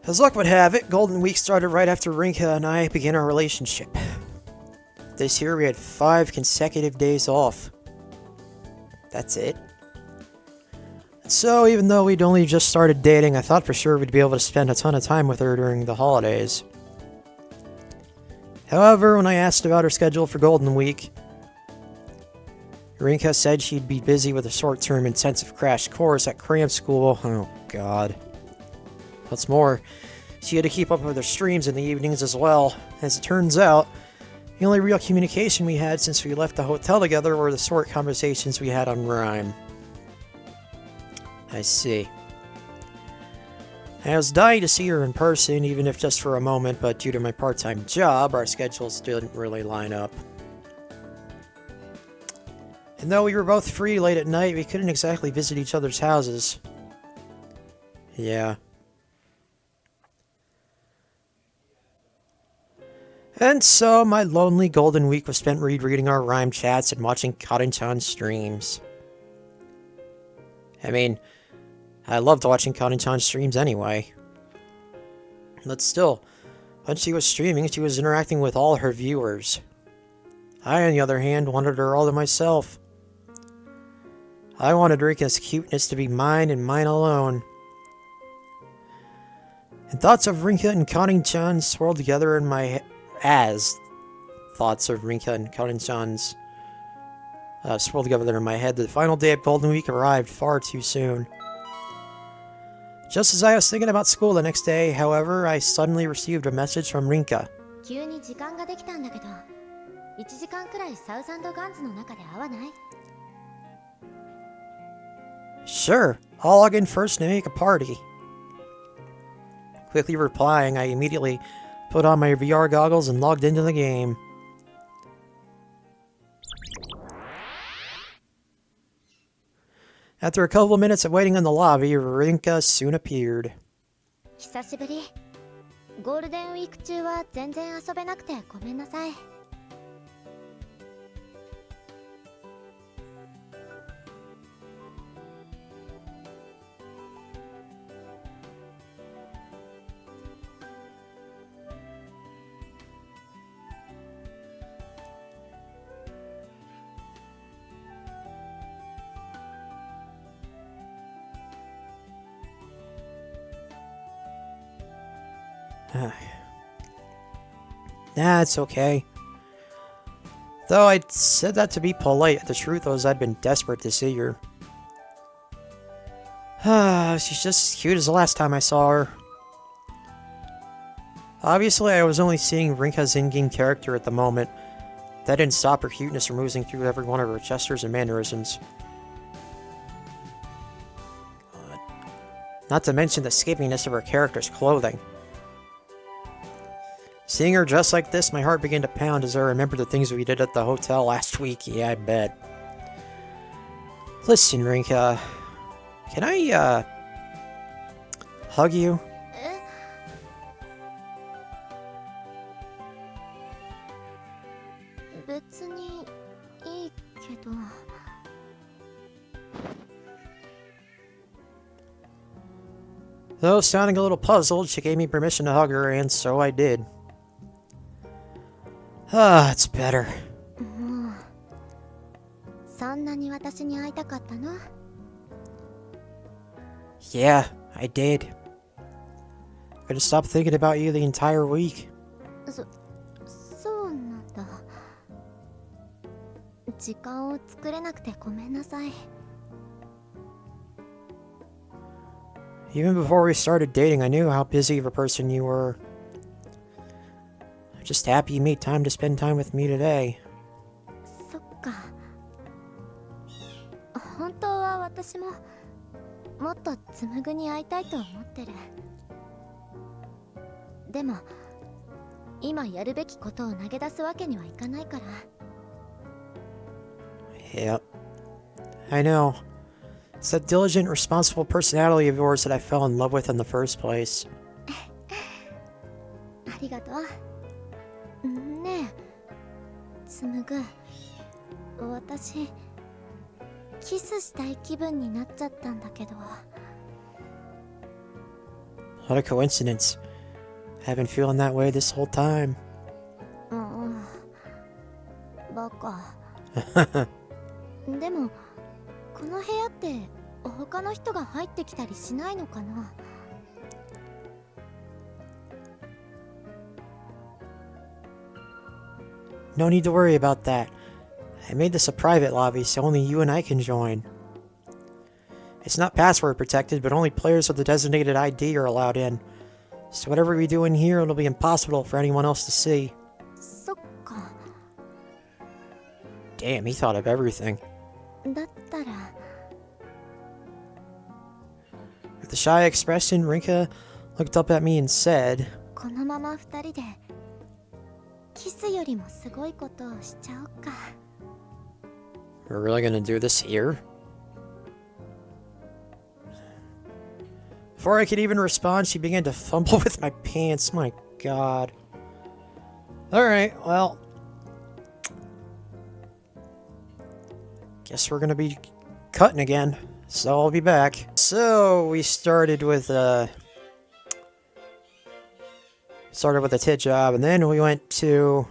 As luck would have it, Golden Week started right after Rinka and I began our relationship. This year we had 5 consecutive days off. That's it. So even though we'd only just started dating, I thought for sure we'd be able to spend a ton of time with her during the holidays. However, when I asked about her schedule for Golden Week, Rinka said she'd be busy with a short-term intensive crash course at cram school. Oh god. What's more, she had to keep up with her streams in the evenings as well. As it turns out, the only real communication we had since we left the hotel together were the short conversations we had on Rhyme. I see. I was dying to see her in person, even if just for a moment, but due to my part-time job, our schedules didn't really line up. And though we were both free late at night, we couldn't exactly visit each other's houses. Yeah. And so, my lonely Golden Week was spent rereading our Rhyme chats and watching Cotton-chan streams. I mean, I loved watching Cotton-chan streams anyway. But still, when she was streaming, she was interacting with all her viewers. I, on the other hand, wanted her all to myself. I wanted Rinka's cuteness to be mine and mine alone. And thoughts of Rinka and Cotton-chan swirled together in my head. Thoughts of Rinka and Cotton-chan's swirled together in my head. The final day of Golden Week arrived far too soon. Just as I was thinking about school the next day, however, I suddenly received a message from Rinka. Sure, I'll log in first to make a party. Quickly replying, I immediately put on my VR goggles and logged into the game. After a couple of minutes of waiting in the lobby, Rinka soon appeared. Nah, it's okay. Though I said that to be polite, the truth was I'd been desperate to see her. She's just as cute as the last time I saw her. Obviously, I was only seeing Rinka's in-game character at the moment. That didn't stop her cuteness from oozing through every one of her gestures and mannerisms. God. Not to mention the skimpiness of her character's clothing. Seeing her dressed like this, my heart began to pound as I remembered the things we did at the hotel last week. Yeah, I bet. Listen, Rinka. Can I, hug you? Though sounding a little puzzled, she gave me permission to hug her, and so I did. It's better. Yeah, I did. I couldn't stop thinking about you the entire week. Even before we started dating, I knew how busy of a person you were. I'm just happy you made time to spend time with me today. Yep. I know. It's that diligent, responsible personality of yours that I fell in love with in the first place. What a coincidence. I've been feeling that way this whole time. バカ。でもこの部屋って他の人が入ってきたりしないのかな。No need to worry about that. I made this a private lobby so only you and I can join. It's not password protected, but only players with the designated ID are allowed in. So whatever we do in here, it'll be impossible for anyone else to see. そっか。 Damn, he thought of everything. だったら。 With a shy expression, Rinka looked up at me and said, このまま二人でキスよりもすごいことをしちゃおうか。 We're really gonna do this here? Before I could even respond, she began to fumble with my pants. My god. Alright, well. Guess we're gonna be cutting again. So I'll be back. So we started with a tit job, and then we went to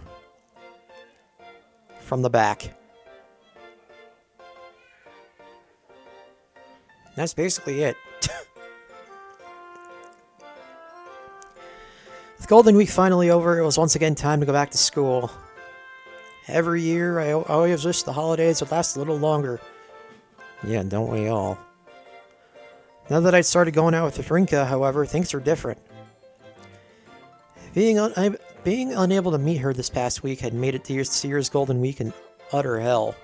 from the back. That's basically it. With Golden Week finally over, it was once again time to go back to school. Every year, I always wish the holidays would last a little longer. Yeah, don't we all? Now that I'd started going out with Rinka, however, things are different. Being unable to meet her this past week had made it to this year's Golden Week an utter hell.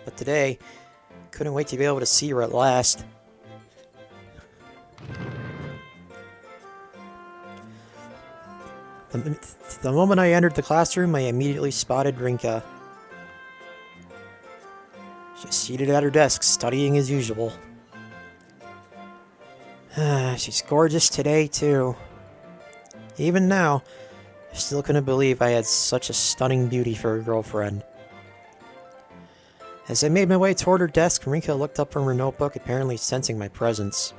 But today, couldn't wait to be able to see her at last. The moment I entered the classroom, I immediately spotted Rinka. She's seated at her desk, studying as usual. She's gorgeous today, too. Even now, I still couldn't believe I had such a stunning beauty for a girlfriend. As I made my way toward her desk, Rinka looked up from her notebook, apparently sensing my presence.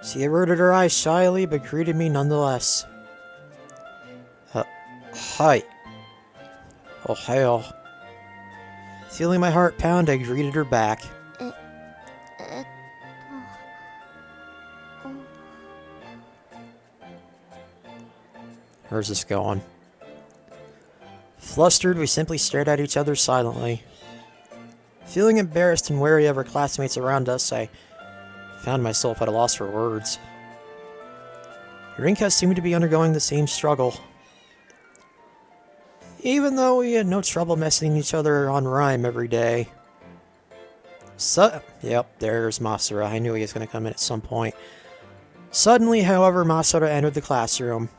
She averted her eyes shyly, but greeted me nonetheless. Hi. Ohio. Feeling my heart pound, I greeted her back. Where's this going? Flustered, we simply stared at each other silently. Feeling embarrassed and wary of our classmates around us, I found myself at a loss for words. Rinka seemed to be undergoing the same struggle. Even though we had no trouble messaging each other on Rhyme every day. Yep, there's Masura. I knew he was going to come in at some point. Suddenly, however, Masura entered the classroom.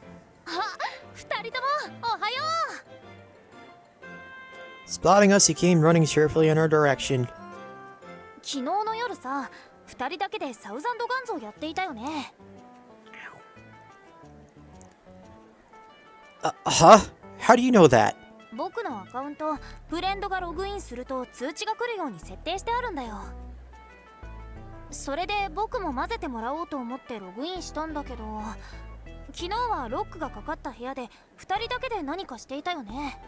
Spotting us, he came running cheerfully in our direction. 昨日の夜さ、二人だけでサウザンドガンズをやっていたよね。Huh? How do you know that? 僕のアカウント、フレンドがログインすると通知が来るように設定してあるんだよ。それで僕も混ぜてもらおうと思ってログインしたんだけど、昨日はロックがかかった部屋で二人だけで何かしていたよね。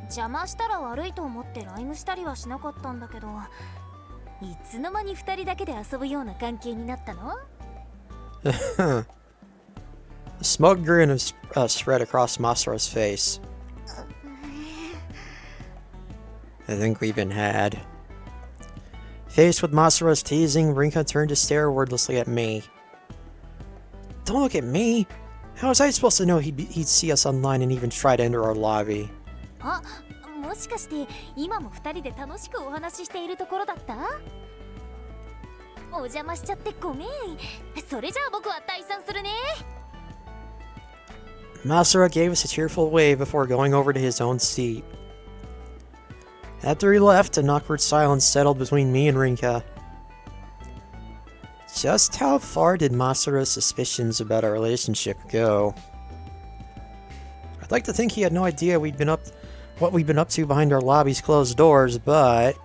邪魔したら悪いと思ってライムしたりはしなかったんだけど、いつの間に二人だけで遊ぶような関係になったの？ A smug grin spread across Masura's face. I think we've been had. Faced with Masura's teasing, Rinka turned to stare wordlessly at me. Don't look at me! How was I supposed to know he'd see us online and even try to enter our lobby? あ、もしかして今も二人で楽しくお話ししているところだった？お邪魔しちゃってごめん。それじゃあ僕は退散するね。Masura gave us a cheerful wave before going over to his own seat. After he left, an awkward silence settled between me and Rinka. Just how far did Masura's suspicions about our relationship go? I'd like to think he had no idea what we'd been up to behind our lobby's closed doors, but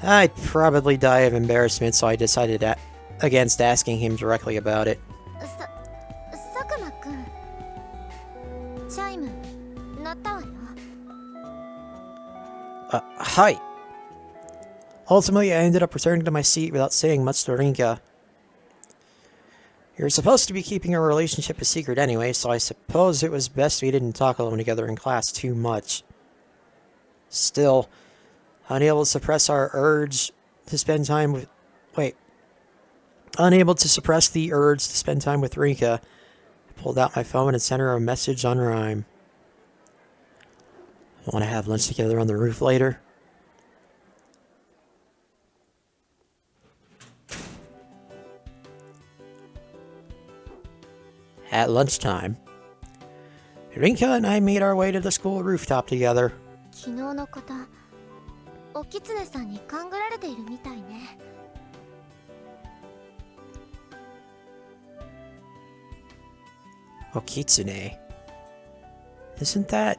I'd probably die of embarrassment, so I decided against asking him directly about it. 佐久間くん、チャイム鳴ったわよ。Hi. Ultimately, I ended up returning to my seat without saying much to Rinka. You're supposed to be keeping our relationship a secret anyway, so I suppose it was best we didn't talk alone together in class too much. Still, unable to suppress the urge to spend time with Rinka, I pulled out my phone and sent her a message on Rhyme. Want to have lunch together on the roof later? At lunchtime, Rinka and I made our way to the school rooftop together. 昨日のこと、おきつねさんに勘ぐられているみたいね。Okitsune. Isn't that...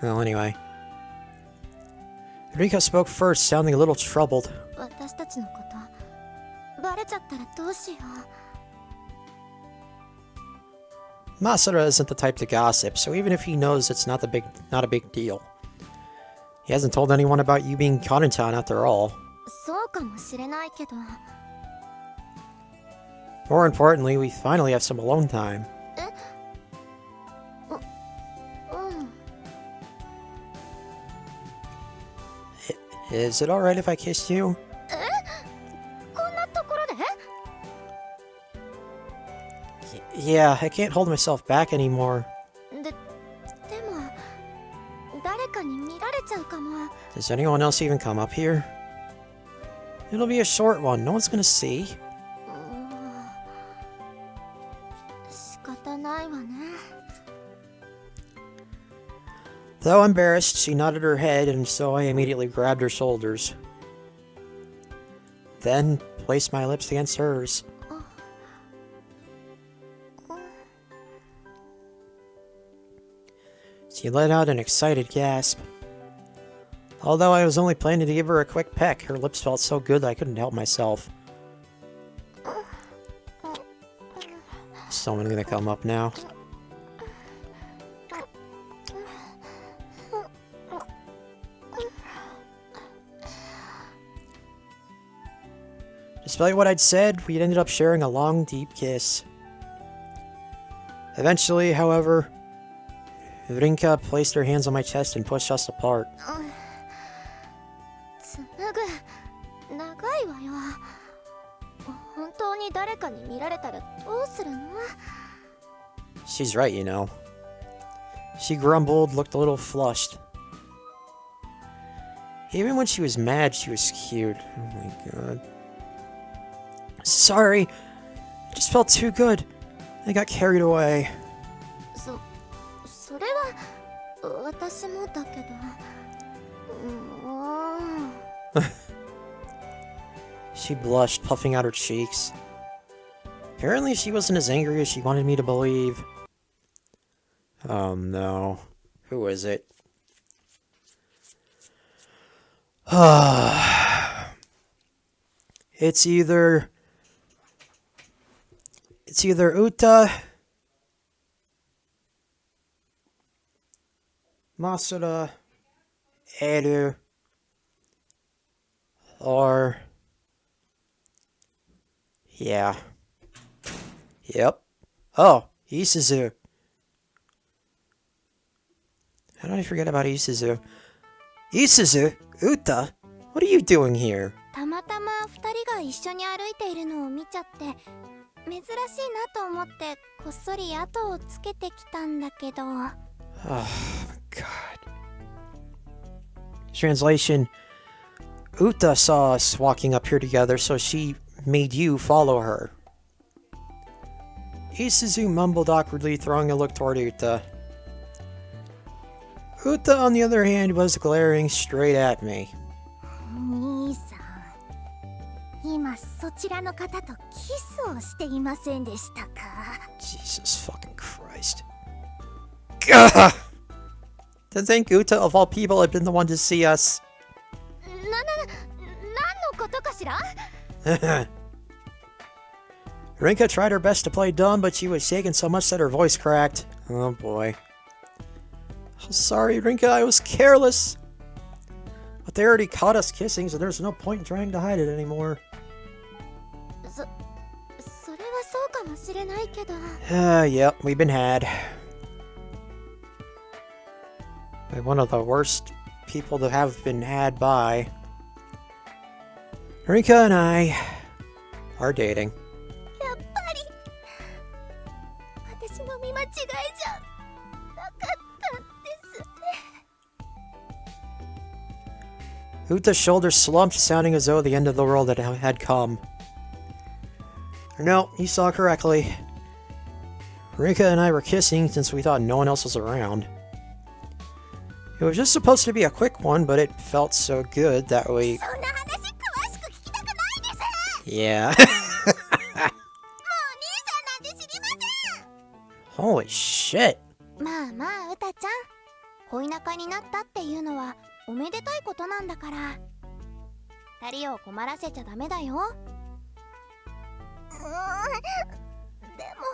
Well, anyway. Rinka spoke first, sounding a little troubled. 私たちのこと、バレちゃったらどうしよう。Masura isn't the type to gossip, so even if he knows, it's not a big deal. He hasn't told anyone about you being caught in town after all. そうかもしれないけど。More importantly, we finally have some alone time. うん。Is it alright if I kiss you? こんなところで？ Yeah, I can't hold myself back anymore. でも、誰かに見られちゃうかも。Does anyone else even come up here? It'll be a short one, no one's gonna see. 仕方ないわね。Though embarrassed, she nodded her head, and so I immediately grabbed her shoulders. Then placed my lips against hers. She let out an excited gasp. Although I was only planning to give her a quick peck, her lips felt so good that I couldn't help myself. Is someone gonna come up now? Despite what I'd said, we ended up sharing a long, deep kiss. Eventually, however, Rinka placed her hands on my chest and pushed us apart. つなぐ、長いわよ。本当に誰かに見られたらどうするの？ She's right, you know. She grumbled, looked a little flushed. Even when she was mad, she was cute. Oh my god. Sorry. It just felt too good. I got carried away. それは私もだけど。She blushed, puffing out her cheeks. Apparently she wasn't as angry as she wanted me to believe. Oh no. Who is it? It's either Uta, Masura, Eru, or... Yeah. Yep. Oh, Isuzu. How did I forget about Isuzu? Isuzu? Uta? What are you doing here? たまたま二人が一緒に歩いているのを見ちゃって、珍しいなと思ってこっそり後をつけてきたんだけど。Oh, God. Translation. Uta saw us walking up here together, so she made you follow her. Isuzu mumbled awkwardly, throwing a look toward Uta. Uta, on the other hand, was glaring straight at me. 兄さん、今そちらの方とキスをしていませんでしたか？ Jesus fucking Christ. Gah! To think Uta, of all people, had been the one to see us. 何のことかしら？ Rinka tried her best to play dumb, but she was shaking so much that her voice cracked. Oh boy. Oh, sorry, Rinka, I was careless. But they already caught us kissing, so there's no point in trying to hide it anymore. それはそうかもしれないけど。Yep, we've been had. By one of the worst people to have been had by. Rinka and I are dating. やっぱり私の見間違いじゃなかったんですね。 Uta's shoulders slumped, sounding as though the end of the world had come. No, you saw correctly. Rinka and I were kissing since we thought no one else was around. It was just supposed to be a quick one, but it felt so good that we... Yeah. Holy shit. まあまあ、うたちゃん。恋仲になったっていうのはおめでたいことなんだから。二人を困らせちゃダメだよ。でも。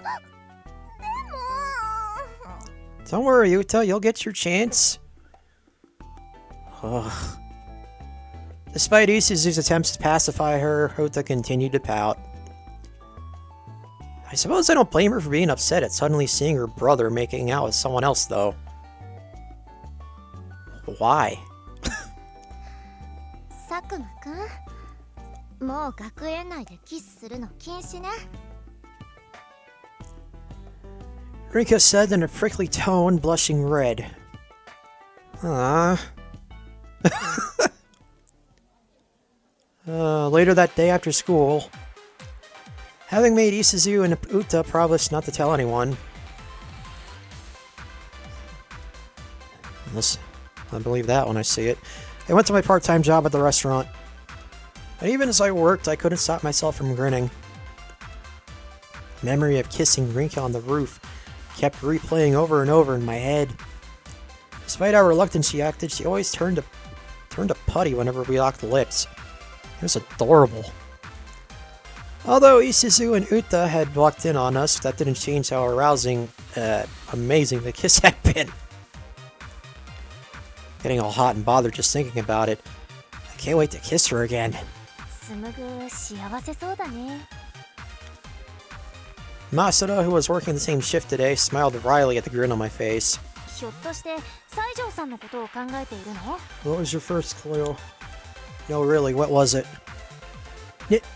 Don't worry, Uta, you'll get your chance. Ugh. Despite Isuzu's attempts to pacify her, Uta continued to pout. I suppose I don't blame her for being upset at suddenly seeing her brother making out with someone else, though. Why? 佐久間くん、もう学園内でキスするの禁止ね。Rinka said in a prickly tone, blushing red. Later that day after school, having made Isuzu and Uta promise not to tell anyone. Unless I believe that when I see it. I went to my part-time job at the restaurant. And even as I worked, I couldn't stop myself from grinning. Memory of kissing Rinka on the roof kept replaying over and over in my head. Despite how reluctant she acted, she always turned a putty whenever we locked lips. It was adorable. Although Isuzu and Uta had walked in on us, that didn't change how arousing, amazing the kiss had been. Getting all hot and bothered just thinking about it. I can't wait to kiss her again. 紡ぐ幸せそうだね。 Masuda, who was working the same shift today, smiled wryly at the grin on my face. ひょっとして西条さんのことを考えているの？ What was your first clue? No, really, what was it?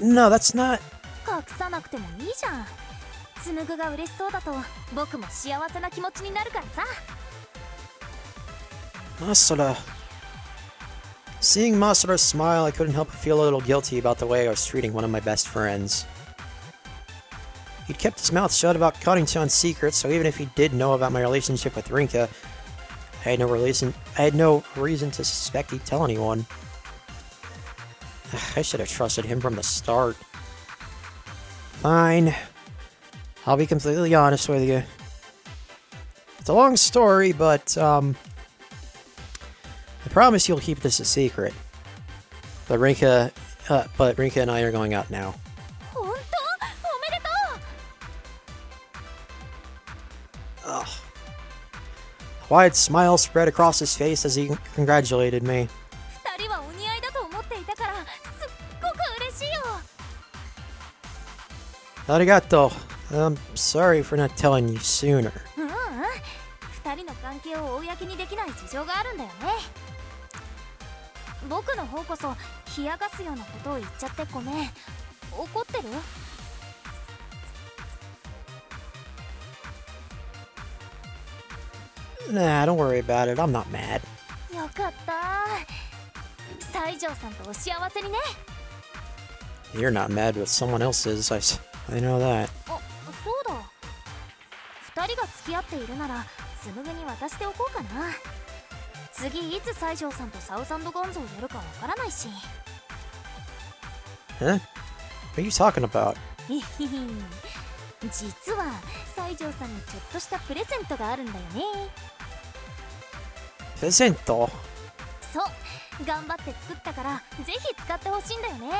No, that's not... 隠さなくてもいいじゃん。紡が嬉しそうだと僕も幸せな気持ちになるからさ。 Masuda. Seeing Masuda smile, I couldn't help but feel a little guilty about the way I was treating one of my best friends. He'd kept his mouth shut about Cutting-chan's secrets, so even if he did know about my relationship with Rinka, I had no reason to suspect he'd tell anyone. I should have trusted him from the start. Fine. I'll be completely honest with you. It's a long story, but, I promise you'll keep this a secret. But Rinka and I are going out now. 本当？おめでとう。 Ugh. A wide smile spread across his face as he congratulated me. 二人はお似合いだと思っていたからすっごく嬉しいよ。 Arigato. I'm sorry for not telling you sooner. 二人の関係を公にできない事情があるんだよね。僕の方こそ冷やかすようなことを言っちゃってごめん。怒ってる？ Nah, don't worry about it. I'm not mad. よかった。西条さんとお幸せにね。 You're not mad with someone else's. I know that. あ、そうだ。二人が付き合っているなら紬に渡しておこうかな。次いつ西条さんとサウザンドガンズをやるかわからないし。Huh? What are you talking about? 実は西条さんにちょっとしたプレゼントがあるんだよね。Presento? そう頑張って作ったからぜひ使ってほしいんだよね。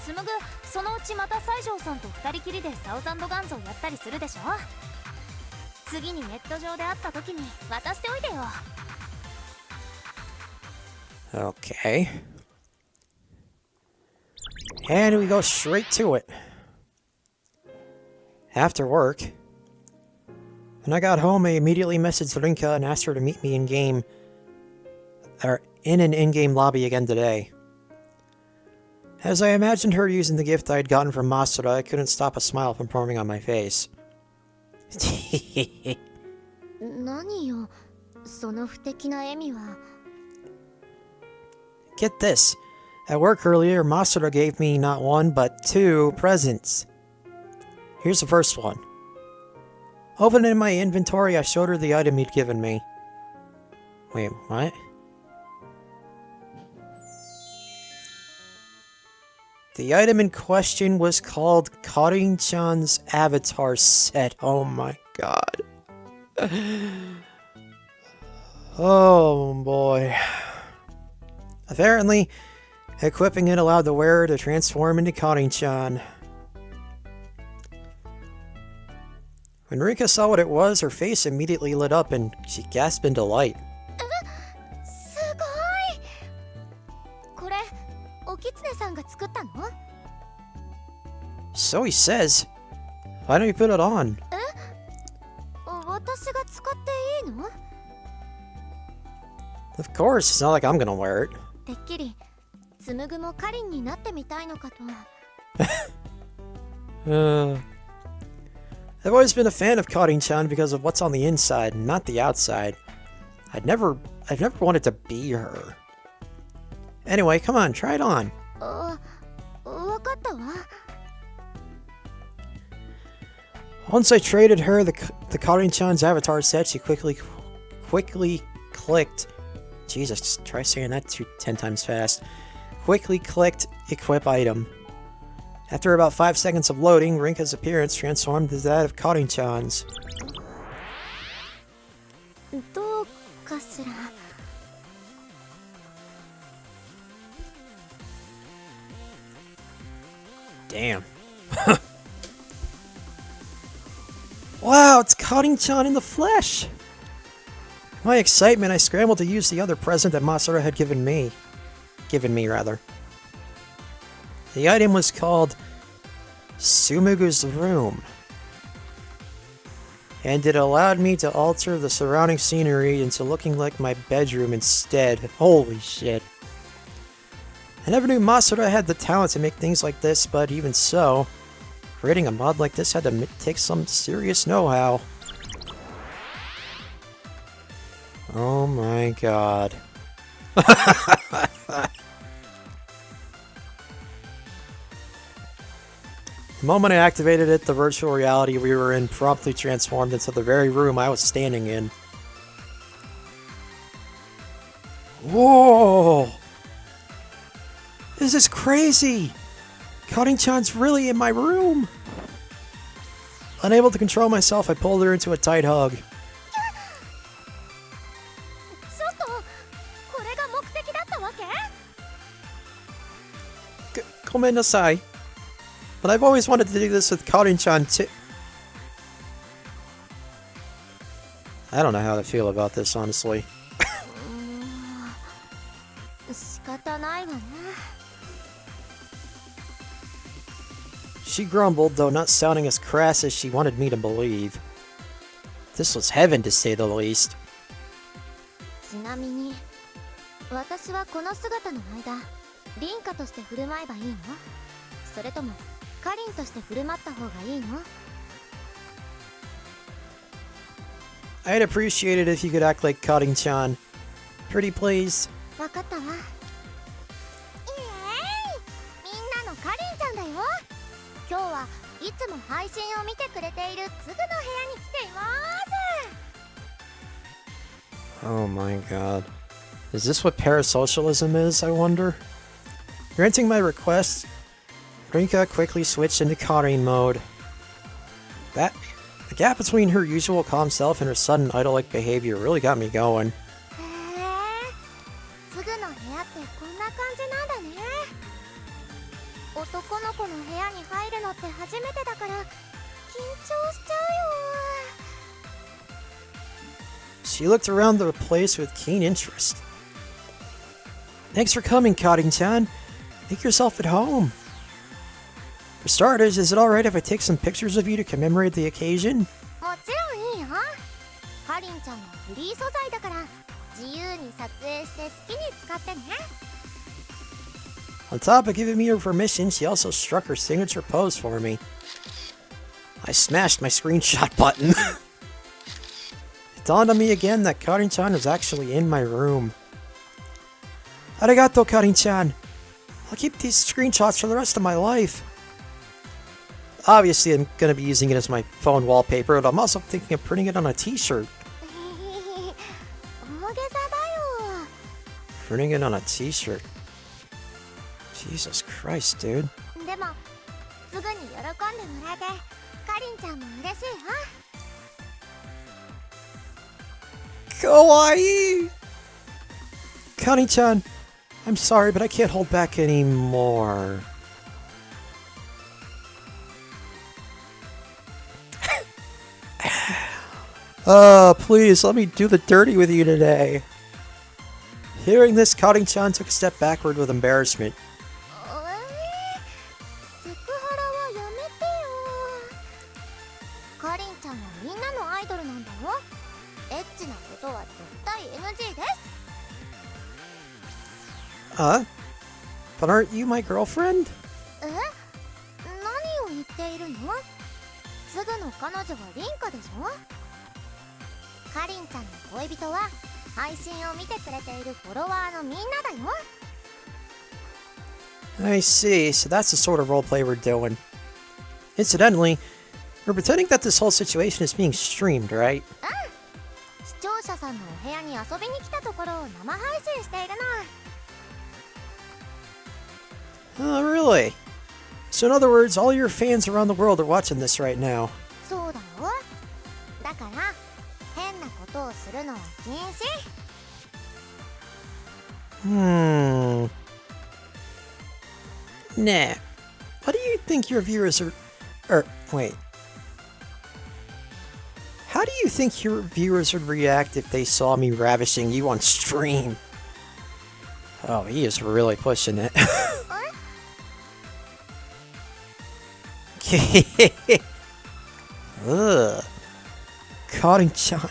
紡ぐそのうちまた西条さんと二人きりでサウザンドガンズをやったりするでしょ。次にネット上で会った時に渡しておいてよ。 Okay. And we go straight to it. After work, when I got home, I immediately messaged Rinka and asked her to meet me in-game, or in an in-game lobby again today. As I imagined her using the gift I had gotten from Masura, I couldn't stop a smile from forming on my face. 何よその不敵な笑みは。 Get this. At work earlier, Masura gave me not one, but 2 presents. Here's the first one. Opening my inventory, I showed her the item he'd given me. Wait, what? The item in question was called Karin-chan's avatar set. Oh my god. Oh boy. Apparently, equipping it allowed the wearer to transform into Karin-chan. When Rinka saw what it was, her face immediately lit up and she gasped in delight. すごい。これおきつねさんが作ったの？ So he says. Why don't you put it on? 私が使っていいの？ Of course, it's not like I'm gonna wear it. てっきり紡ぐもカリンになってみたいのかと。I've always been a fan of Karin-chan because of what's on the inside, not the outside. I've never wanted to be her. Anyway, come on, try it on. わかったわ。 Once I traded her the Karin-chan's avatar set, she quickly clicked. Jesus, try saying that 10 times fast. Quickly clicked equip item. After about 5 seconds of loading, Rinka's appearance transformed to that of Karin-chan's. どうかしら。 Damn. Wow, it's Karin-chan in the flesh! In my excitement, I scrambled to use the other present that Masura had given me. The item was called Sumugu's Room, and it allowed me to alter the surrounding scenery into looking like my bedroom instead. Holy shit. I never knew Masura had the talent to make things like this, but even so, creating a mod like this had to take some serious know-how. Oh my god. The moment I activated it, the virtual reality we were in promptly transformed into the very room I was standing in. Whoa! This is crazy! Karin-chan's really in my room! Unable to control myself, I pulled her into a tight hug. ちょっとこれが目的だったわけ？ Gomennasai. But I've always wanted to do this with Karin-chan too. I don't know how to feel about this, honestly. 仕方ないわね。 She grumbled, though not sounding as crass as she wanted me to believe. This was heaven, to say the least. ちなみに私はこの姿の間リンカとして振る舞えばいいの？それともカリンとして振る舞った方がいいの？ I'd appreciate it if you could act like Karin-chan. Pretty please. わかったわ。イエーイ！みんなのカリンちゃんだよ。今日はいつも配信を見てくれているツグの部屋に来ています。 Oh my god. Is this what parasocialism is, I wonder? Granting my request, Rinka quickly switched into Karin mode. The gap between her usual calm self and her sudden idol-like behavior really got me going. へえ、すぐの部屋ってこんな感じなんだね。男の子の部屋に入るのって初めてだから緊張しちゃうよ。She looked around the place with keen interest. Thanks for coming, Karin-chan. Make yourself at home. For starters, is it alright if I take some pictures of you to commemorate the occasion? もちろんいいよ。かりんちゃんのフリー素材だから自由に撮影して好きに使ってね。On top of giving me her permission, she also struck her signature pose for me. I smashed my screenshot button. It dawned on me again that Karin-chan was actually in my room. Arigato, Karin-chan. I'll keep these screenshots for the rest of my life. Obviously, I'm going to be using it as my phone wallpaper, but I'm also thinking of printing it on a t-shirt. 大げさだよ。 Printing it on a t-shirt. Jesus Christ, dude. でもすぐに喜んでもらえてかりんちゃんも嬉しいよ。 Kawaii! Karin-chan, I'm sorry, but I can't hold back anymore. Please, let me do the dirty with you today. Hearing this, Karin-chan took a step backward with embarrassment. セクハラはやめてよ。かりんちゃんはみんなのアイドルなんだよ。エッチなことは絶対 NG です。 But aren't you my girlfriend? え？何を言っているの？すぐの彼女はリンカでしょ？かりんちゃんの恋人は配信を見てくれているフォロワーのみんなだよ。 I see, so that's the sort of roleplay we're doing. Incidentally, we're pretending that this whole situation is being streamed, right? 視聴者さんのお部屋に遊びに来たところを生配信しているの。 Oh, really? So in other words, all your fans around the world are watching this right now. そうだろ？だから変なことをするのは禁止。Nah. What do you think your viewers are... wait. How do you think your viewers would react if they saw me ravishing you on stream? Oh, he is really pushing it. Ugh. Karin-chan.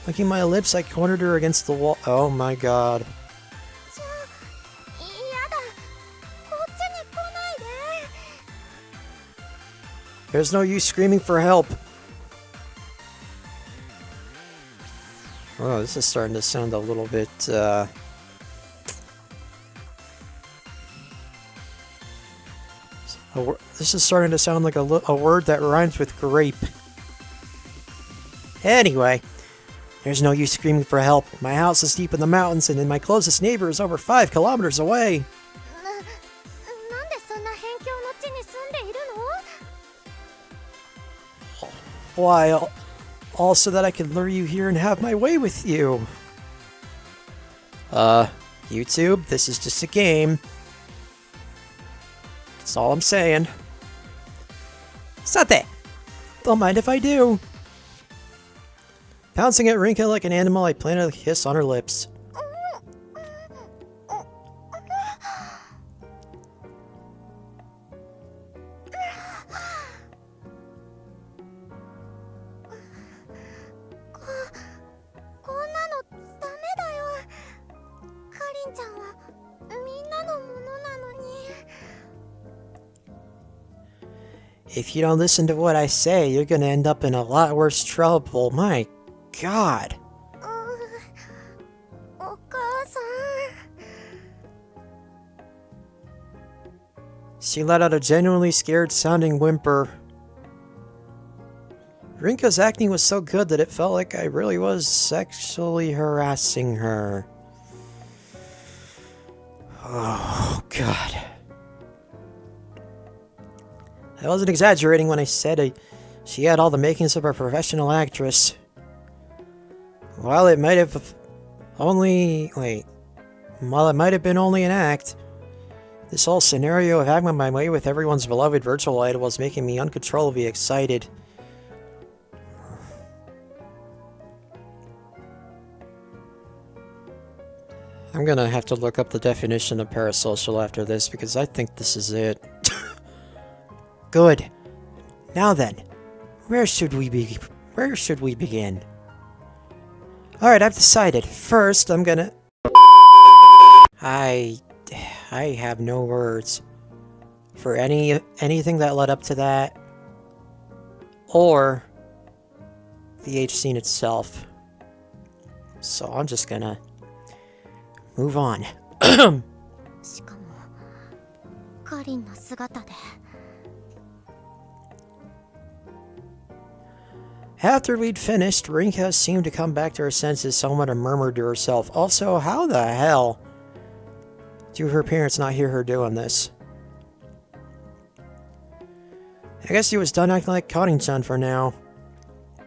Licking my lips, I cornered her against the wall. Oh my god. やだ。こっちに来ないで。 There's no use screaming for help. Oh, this is starting to sound a little bit, this is starting to sound like a word that rhymes with grape. Anyway, there's no use screaming for help. My house is deep in the mountains, and my closest neighbor is over 5 kilometers away. なんでそんな辺境の地に住んでいるの？ Why, all so that I can lure you here and have my way with you. YouTube, this is just a game. That's all I'm saying. Sate! Don't mind if I do. Pouncing at Rinka like an animal, I planted a kiss on her lips. If you don't listen to what I say, you're gonna end up in a lot worse trouble. My God. She let out a genuinely scared-sounding whimper. Rinka's acting was so good that it felt like I really was sexually harassing her. Oh, God. I wasn't exaggerating when I said she had all the makings of a professional actress. While it might have been only an act, this whole scenario of having my way with everyone's beloved virtual idol was making me uncontrollably excited. I'm gonna have to look up the definition of parasocial after this, because I think this is it. Good. Now then, where should we begin? Alright, I've decided. First, I'm gonna... I have no words for anything that led up to that, or the H scene itself. So I'm just gonna move on. しかもカリンの姿で After we'd finished, Rinka seemed to come back to her senses somewhat and murmured to herself, also, how the hell do her parents not hear her doing this? I guess he was done acting like Karin-chan for now.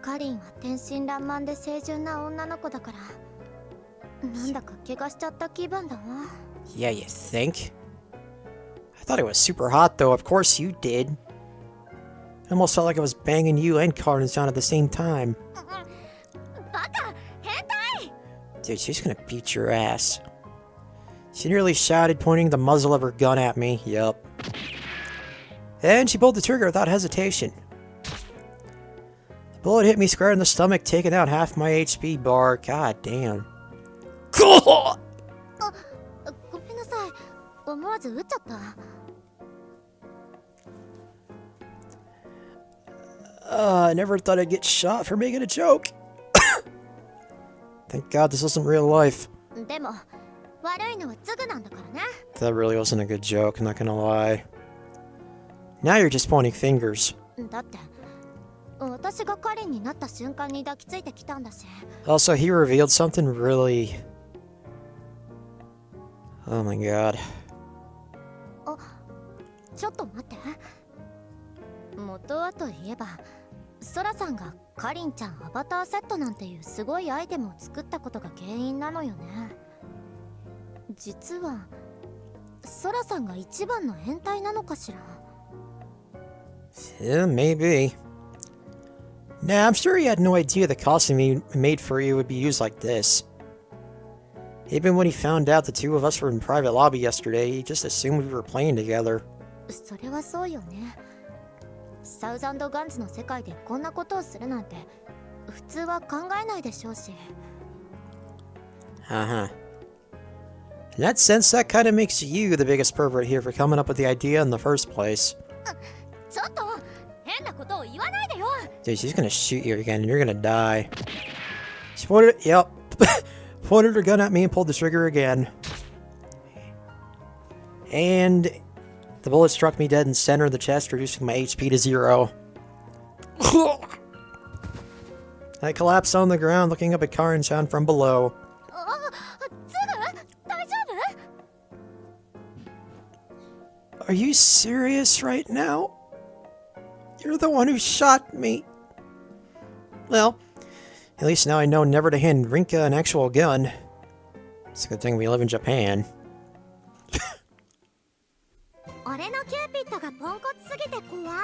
カリンは天真爛漫で清純な女の子だからなんだか怪我しちゃった気分だわ Yeah, you think? I thought it was super hot though, of course you did. I almost felt like I was banging you and Karin-chan at the same time. バカ変態 Dude, she's gonna beat your ass. She nearly shouted, pointing the muzzle of her gun at me. Yup. And she pulled the trigger without hesitation. The bullet hit me square in the stomach, taking out half my HP bar. God damn. あ、ごめんなさい思わず撃っちゃった I never thought I'd get shot for making a joke. Thank God this wasn't real life. でも悪いのはツグなんだからね That really wasn't a good joke, I'm not gonna lie. Now you're just pointing fingers. だって私がカリンになった瞬間に抱きついてきたんだし Also, he revealed something really... Oh my god. あ、ちょっと待って元はといえばソラさんがカリンちゃんアバターセットなんていうすごいアイテムを作ったことが原因なのよね実はソラさんが一番の変態なのかしら Yeah, maybe. Nah, I'm sure he had no idea the costume he made for you would be used like this. Even when he found out the two of us were in private lobby yesterday, he just assumed we were playing together. それはそうよねサウザンドガンズの世界でこんなことをするなんて普通は考えないでしょうし Uh-huh. In that sense, that kind of makes you the biggest pervert here for coming up with the idea in the first place. ちょっと変なことを言わないでよ Dude, she's gonna shoot you again and you're gonna die. She pointed, yep, pointed her gun at me and pulled the trigger again. And the bullet struck me dead in the center of the chest, reducing my HP to 0. I collapsed on the ground, looking up at Karin-chan from below. ツグ大丈夫 Are you serious right now? You're the one who shot me. Well, at least now I know never to hand Rinka an actual gun. It's a good thing we live in Japan. 俺のキューピッドがポンコツすぎて怖い